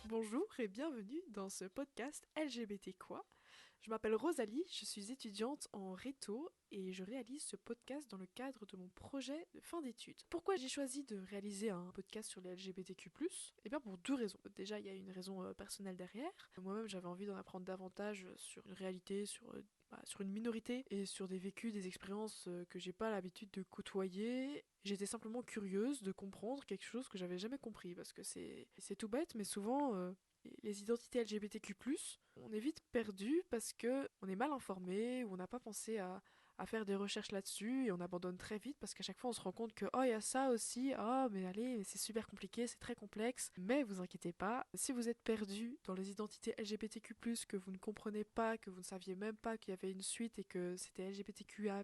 Bonjour et bienvenue dans ce podcast LGBT quoi. Je m'appelle Rosalie, je suis étudiante en réto et je réalise ce podcast dans le cadre de mon projet de fin d'études. Pourquoi j'ai choisi de réaliser un podcast sur les LGBTQ+. Eh bien pour deux raisons. Déjà il y a une raison personnelle derrière. Moi-même j'avais envie d'en apprendre davantage sur une réalité, sur une minorité et sur des vécus, des expériences que j'ai pas l'habitude de côtoyer. J'étais simplement curieuse de comprendre quelque chose que j'avais jamais compris parce que c'est tout bête, mais souvent les identités LGBTQ+, on est vite perdu parce que on est mal informé ou on n'a pas pensé à faire des recherches là-dessus et on abandonne très vite parce qu'à chaque fois on se rend compte que oh il y a ça aussi, oh mais allez c'est super compliqué, c'est très complexe. Mais vous inquiétez pas, si vous êtes perdu dans les identités LGBTQ+, que vous ne comprenez pas, que vous ne saviez même pas qu'il y avait une suite et que c'était LGBTQIA+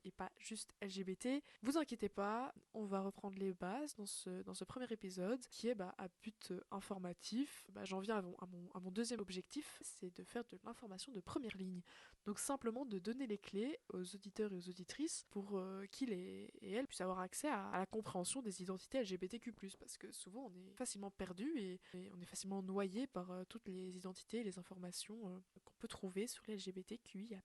et pas juste LGBT, vous inquiétez pas, on va reprendre les bases dans ce premier épisode qui est à but informatif. J'en viens à mon deuxième objectif, c'est de faire de l'information de première ligne. Donc simplement de donner les clés aux auditeurs et aux auditrices pour qu'ils et elles puissent avoir accès à la compréhension des identités LGBTQ+, parce que souvent on est facilement perdu et on est facilement noyé par toutes les identités et les informations qu'on peut trouver sur les LGBTQIA+.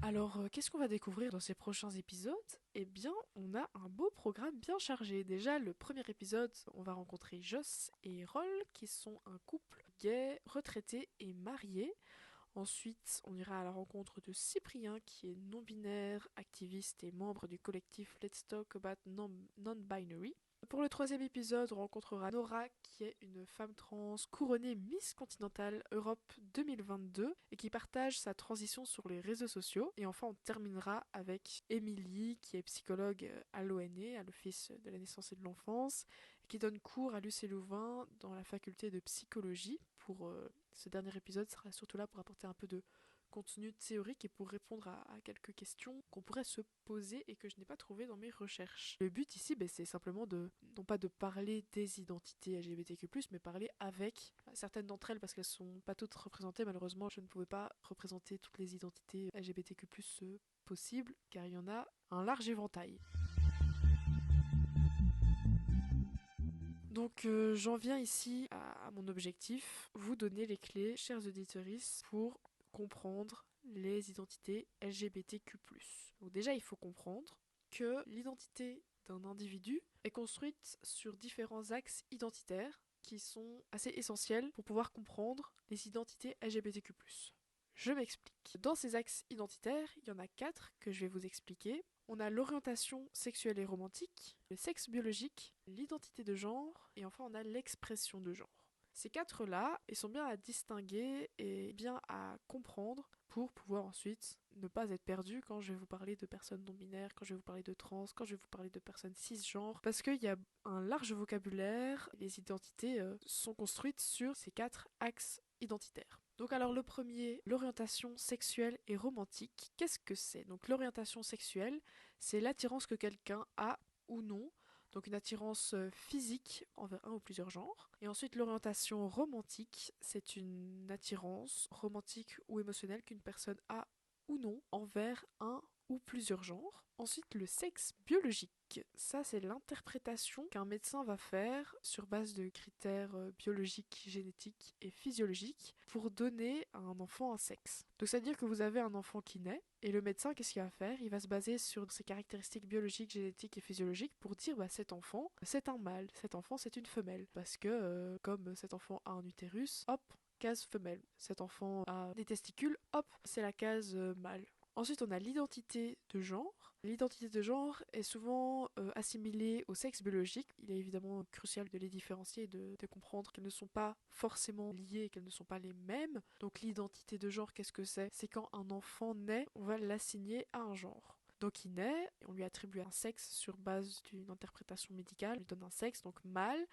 Alors, qu'est-ce qu'on va découvrir dans ces prochains épisodes? Eh bien, on a un beau programme bien chargé. Déjà, le premier épisode, on va rencontrer Joss et Roll, qui sont un couple gay, retraité et marié. Ensuite, on ira à la rencontre de Cyprien, qui est non-binaire, activiste et membre du collectif Let's Talk About Non-Binary. Pour le troisième épisode, on rencontrera Nora, qui est une femme trans couronnée Miss Continentale Europe 2022 et qui partage sa transition sur les réseaux sociaux. Et enfin, on terminera avec Émilie, qui est psychologue à l'ONE, à l'Office de la naissance et de l'enfance, et qui donne cours à l'UC Louvain dans la faculté de psychologie. Pour ce dernier épisode sera surtout là pour apporter un peu de contenu théorique et pour répondre à quelques questions qu'on pourrait se poser et que je n'ai pas trouvé dans mes recherches. Le but ici, c'est simplement non pas de parler des identités LGBTQ+, mais parler avec certaines d'entre elles parce qu'elles sont pas toutes représentées. Malheureusement, je ne pouvais pas représenter toutes les identités LGBTQ+, possibles, car il y en a un large éventail. Donc j'en viens ici à mon objectif, vous donner les clés, chers auditeurs, pour comprendre les identités LGBTQ+. Donc déjà, il faut comprendre que l'identité d'un individu est construite sur différents axes identitaires qui sont assez essentiels pour pouvoir comprendre les identités LGBTQ+. Je m'explique. Dans ces axes identitaires, il y en a 4 que je vais vous expliquer. On a l'orientation sexuelle et romantique, le sexe biologique, l'identité de genre, et enfin on a l'expression de genre. Ces 4-là, ils sont bien à distinguer et bien à comprendre pour pouvoir ensuite ne pas être perdu quand je vais vous parler de personnes non-binaires, quand je vais vous parler de trans, quand je vais vous parler de personnes cisgenres, parce qu'il y a un large vocabulaire, les identités sont construites sur ces 4 axes identitaires. Donc alors le premier, l'orientation sexuelle et romantique, qu'est-ce que c'est? Donc l'orientation sexuelle, c'est l'attirance que quelqu'un a ou non, donc une attirance physique envers un ou plusieurs genres. Et ensuite l'orientation romantique, c'est une attirance romantique ou émotionnelle qu'une personne a ou non envers un ou plusieurs genres. Ensuite le sexe biologique. Ça, c'est l'interprétation qu'un médecin va faire sur base de critères biologiques, génétiques et physiologiques pour donner à un enfant un sexe. Donc, c'est-à-dire que vous avez un enfant qui naît, et le médecin, qu'est-ce qu'il va faire? Il va se baser sur ses caractéristiques biologiques, génétiques et physiologiques pour dire, cet enfant, c'est un mâle, cet enfant, c'est une femelle. Parce que, comme cet enfant a un utérus, hop, case femelle. Cet enfant a des testicules, hop, c'est la case mâle. Ensuite, on a l'identité de genre. L'identité de genre est souvent assimilée au sexe biologique. Il est évidemment crucial de les différencier et de comprendre qu'elles ne sont pas forcément liées et qu'elles ne sont pas les mêmes. Donc l'identité de genre, qu'est-ce que c'est? C'est quand un enfant naît, on va l'assigner à un genre. Donc il naît, on lui attribue un sexe sur base d'une interprétation médicale, on lui donne un sexe, donc mâle,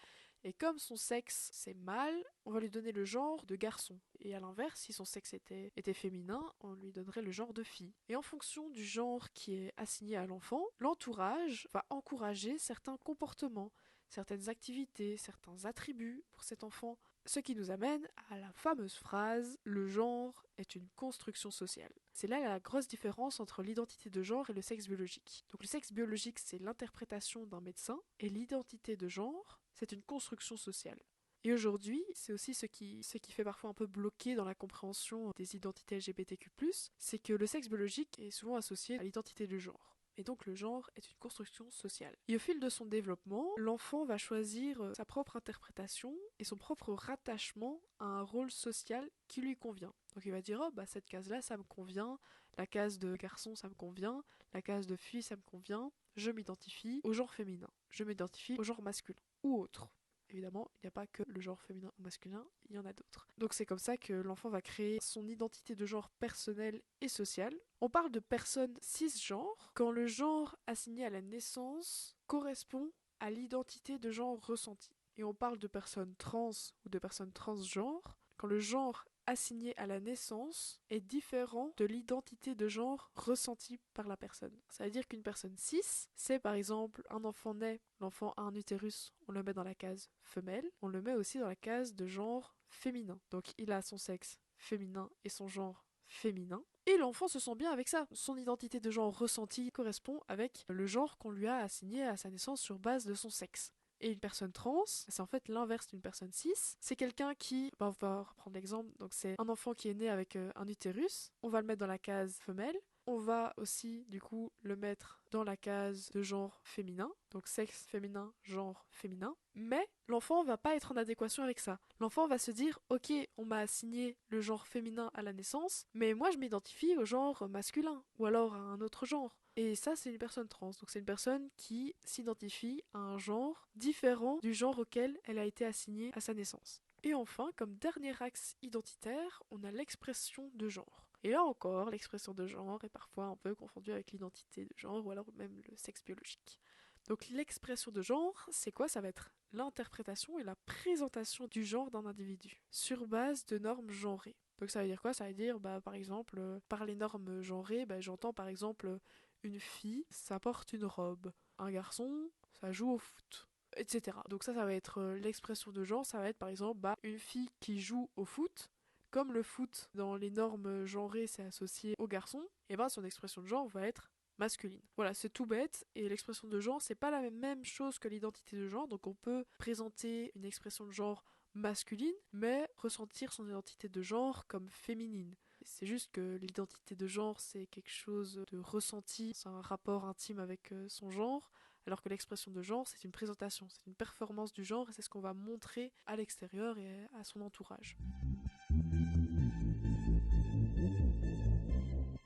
et comme son sexe c'est mâle, on va lui donner le genre de garçon. Et à l'inverse, si son sexe était féminin, on lui donnerait le genre de fille. Et en fonction du genre qui est assigné à l'enfant, l'entourage va encourager certains comportements, certaines activités, certains attributs pour cet enfant. Ce qui nous amène à la fameuse phrase « le genre est une construction sociale ». C'est là la grosse différence entre l'identité de genre et le sexe biologique. Donc le sexe biologique, c'est l'interprétation d'un médecin, et l'identité de genre, c'est une construction sociale. Et aujourd'hui, c'est aussi ce qui fait parfois un peu bloquer dans la compréhension des identités LGBTQ+, c'est que le sexe biologique est souvent associé à l'identité de genre. Et donc le genre est une construction sociale. Et au fil de son développement, l'enfant va choisir sa propre interprétation et son propre rattachement à un rôle social qui lui convient. Donc il va dire, oh bah cette case-là ça me convient, la case de garçon ça me convient, la case de fille ça me convient, je m'identifie au genre féminin, je m'identifie au genre masculin ou autre. Évidemment, il n'y a pas que le genre féminin ou masculin, il y en a d'autres. Donc c'est comme ça que l'enfant va créer son identité de genre personnelle et sociale. On parle de personnes cisgenres quand le genre assigné à la naissance correspond à l'identité de genre ressentie. Et on parle de personnes trans ou de personnes transgenres quand le genre assigné à la naissance est différent de l'identité de genre ressentie par la personne. Ça veut dire qu'une personne cis, c'est par exemple un enfant né, l'enfant a un utérus, on le met dans la case femelle, on le met aussi dans la case de genre féminin. Donc il a son sexe féminin et son genre féminin. Et l'enfant se sent bien avec ça. Son identité de genre ressentie correspond avec le genre qu'on lui a assigné à sa naissance sur base de son sexe. Et une personne trans, c'est en fait l'inverse d'une personne cis. C'est quelqu'un qui, on va reprendre l'exemple, donc c'est un enfant qui est né avec un utérus, on va le mettre dans la case femelle, on va aussi du coup le mettre dans la case de genre féminin, donc sexe féminin, genre féminin, mais l'enfant va pas être en adéquation avec ça. L'enfant va se dire, ok, on m'a assigné le genre féminin à la naissance, mais moi je m'identifie au genre masculin, ou alors à un autre genre. Et ça, c'est une personne trans. Donc c'est une personne qui s'identifie à un genre différent du genre auquel elle a été assignée à sa naissance. Et enfin, comme dernier axe identitaire, on a l'expression de genre. Et là encore, l'expression de genre est parfois un peu confondue avec l'identité de genre ou alors même le sexe biologique. Donc l'expression de genre, c'est quoi? Ça va être l'interprétation et la présentation du genre d'un individu sur base de normes genrées. Donc ça veut dire quoi? Ça veut dire, par exemple, par les normes genrées, j'entends par exemple une fille, ça porte une robe. Un garçon, ça joue au foot. Etc. Donc ça va être l'expression de genre, ça va être par exemple une fille qui joue au foot, comme le foot dans les normes genrées c'est associé au garçon, et son expression de genre va être masculine. Voilà, c'est tout bête, et l'expression de genre c'est pas la même chose que l'identité de genre, donc on peut présenter une expression de genre masculine, mais ressentir son identité de genre comme féminine. C'est juste que l'identité de genre, c'est quelque chose de ressenti, c'est un rapport intime avec son genre, alors que l'expression de genre, c'est une présentation, c'est une performance du genre, et c'est ce qu'on va montrer à l'extérieur et à son entourage.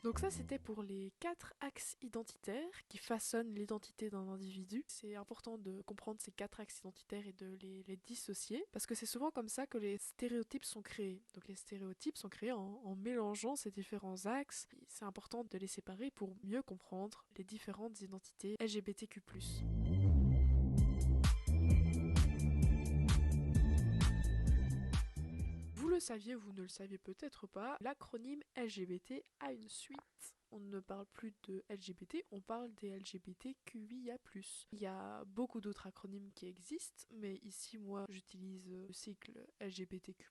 Donc ça, c'était pour les 4 axes identitaires qui façonnent l'identité d'un individu. C'est important de comprendre ces 4 axes identitaires et de les dissocier, parce que c'est souvent comme ça que les stéréotypes sont créés. Donc les stéréotypes sont créés en mélangeant ces différents axes. C'est important de les séparer pour mieux comprendre les différentes identités LGBTQ+. Vous le saviez, vous ne le saviez peut-être pas, l'acronyme LGBT a une suite. On ne parle plus de LGBT, on parle des LGBTQIA+. Il y a beaucoup d'autres acronymes qui existent, mais ici, moi, j'utilise le cycle LGBTQ+.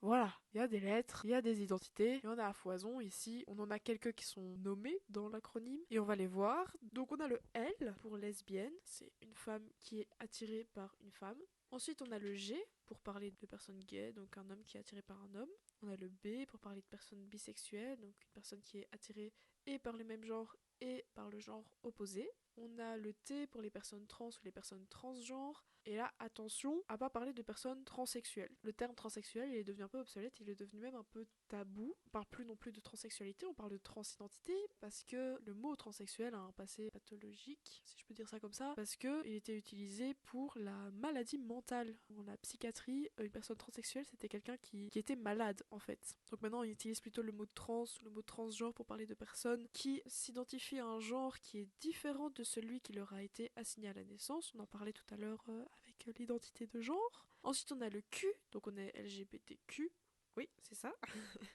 Voilà, il y a des lettres, il y a des identités, il y en a à foison. Ici, on en a quelques qui sont nommés dans l'acronyme, et on va les voir. Donc on a le L pour lesbienne, c'est une femme qui est attirée par une femme. Ensuite, on a le G pour parler de personnes gays, donc un homme qui est attiré par un homme. On a le B pour parler de personnes bisexuelles, donc une personne qui est attirée et par le même genre et par le genre opposé. On a le T pour les personnes trans ou les personnes transgenres. Et là, attention à pas parler de personnes transsexuelles. Le terme transsexuel, il est devenu un peu obsolète, il est devenu même un peu tabou. On parle plus non plus de transsexualité, on parle de transidentité parce que le mot transsexuel a un passé pathologique, si je peux dire ça comme ça, parce que il était utilisé pour la maladie mentale. Dans la psychiatrie, une personne transsexuelle, c'était quelqu'un qui était malade en fait. Donc maintenant, on utilise plutôt le mot trans ou le mot transgenre pour parler de personnes qui s'identifient à un genre qui est différent de celui qui leur a été assigné à la naissance. On en parlait tout à l'heure avec l'identité de genre. Ensuite, on a le Q, donc on est LGBTQ. Oui, c'est ça.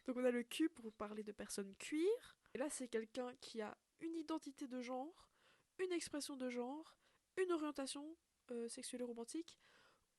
Donc on a le Q pour parler de personnes queer. Et là, c'est quelqu'un qui a une identité de genre, une expression de genre, une orientation sexuelle et romantique,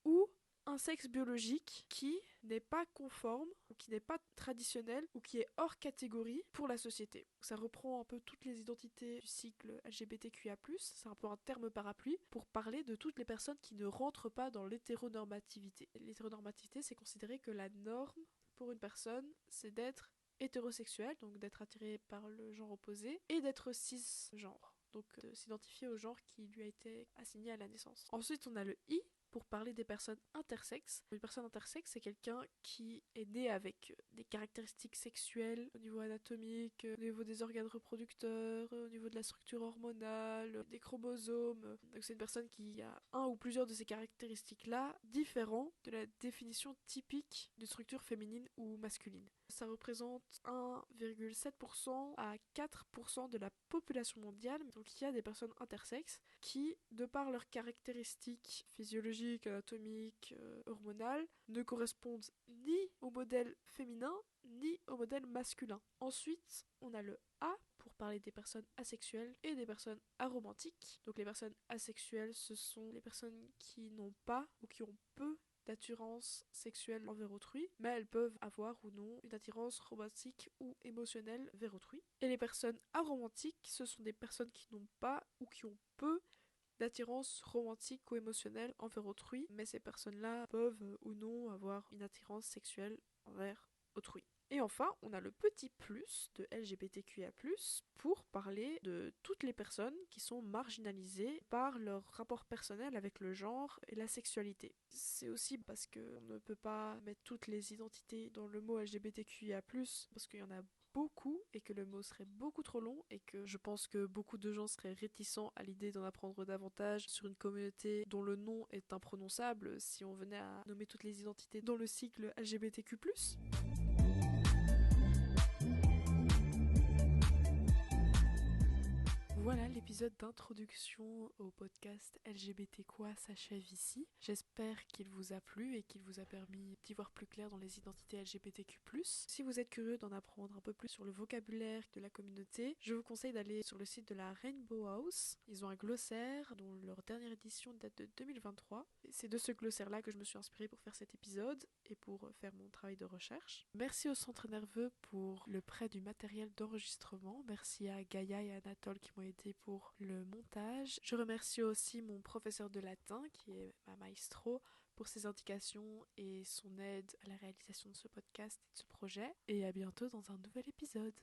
ou un sexe biologique qui n'est pas conforme, ou qui n'est pas traditionnel, ou qui est hors catégorie pour la société. Ça reprend un peu toutes les identités du cycle LGBTQIA+, c'est un peu un terme parapluie pour parler de toutes les personnes qui ne rentrent pas dans l'hétéronormativité. L'hétéronormativité, c'est considérer que la norme pour une personne, c'est d'être hétérosexuel, donc d'être attiré par le genre opposé, et d'être cisgenre, donc de s'identifier au genre qui lui a été assigné à la naissance. Ensuite, on a le I, pour parler des personnes intersexes. Une personne intersexe, c'est quelqu'un qui est né avec des caractéristiques sexuelles au niveau anatomique, au niveau des organes reproducteurs, au niveau de la structure hormonale, des chromosomes. Donc c'est une personne qui a un ou plusieurs de ces caractéristiques-là différents de la définition typique d'une structure féminine ou masculine. Ça représente 1,7% à 4% de la population mondiale. Donc il y a des personnes intersexes qui, de par leurs caractéristiques physiologiques, anatomiques, hormonales, ne correspondent ni au modèle féminin ni au modèle masculin. Ensuite, on a le A pour parler des personnes asexuelles et des personnes aromantiques. Donc les personnes asexuelles, ce sont les personnes qui n'ont pas ou qui ont peu d'attirance sexuelle envers autrui, mais elles peuvent avoir ou non une attirance romantique ou émotionnelle vers autrui. Et les personnes aromantiques, ce sont des personnes qui n'ont pas ou qui ont peu d'attirance romantique ou émotionnelle envers autrui, mais ces personnes-là peuvent ou non avoir une attirance sexuelle envers autrui. Et enfin, on a le petit plus de LGBTQIA+, pour parler de toutes les personnes qui sont marginalisées par leur rapport personnel avec le genre et la sexualité. C'est aussi parce qu'on ne peut pas mettre toutes les identités dans le mot LGBTQIA+, parce qu'il y en a beaucoup et que le mot serait beaucoup trop long et que je pense que beaucoup de gens seraient réticents à l'idée d'en apprendre davantage sur une communauté dont le nom est imprononçable si on venait à nommer toutes les identités dans le cycle LGBTQ+. Voilà, l'épisode d'introduction au podcast LGBT quoi s'achève ici. J'espère qu'il vous a plu et qu'il vous a permis d'y voir plus clair dans les identités LGBTQ+. Si vous êtes curieux d'en apprendre un peu plus sur le vocabulaire de la communauté, je vous conseille d'aller sur le site de la Rainbow House. Ils ont un glossaire dont leur dernière édition date de 2023. C'est de ce glossaire-là que je me suis inspirée pour faire cet épisode et pour faire mon travail de recherche. Merci au Centre Nerveux pour le prêt du matériel d'enregistrement. Merci à Gaïa et Anatole qui m'ont aidé pour le montage. Je remercie aussi mon professeur de latin qui est ma maestro pour ses indications et son aide à la réalisation de ce podcast et de ce projet. Et à bientôt dans un nouvel épisode.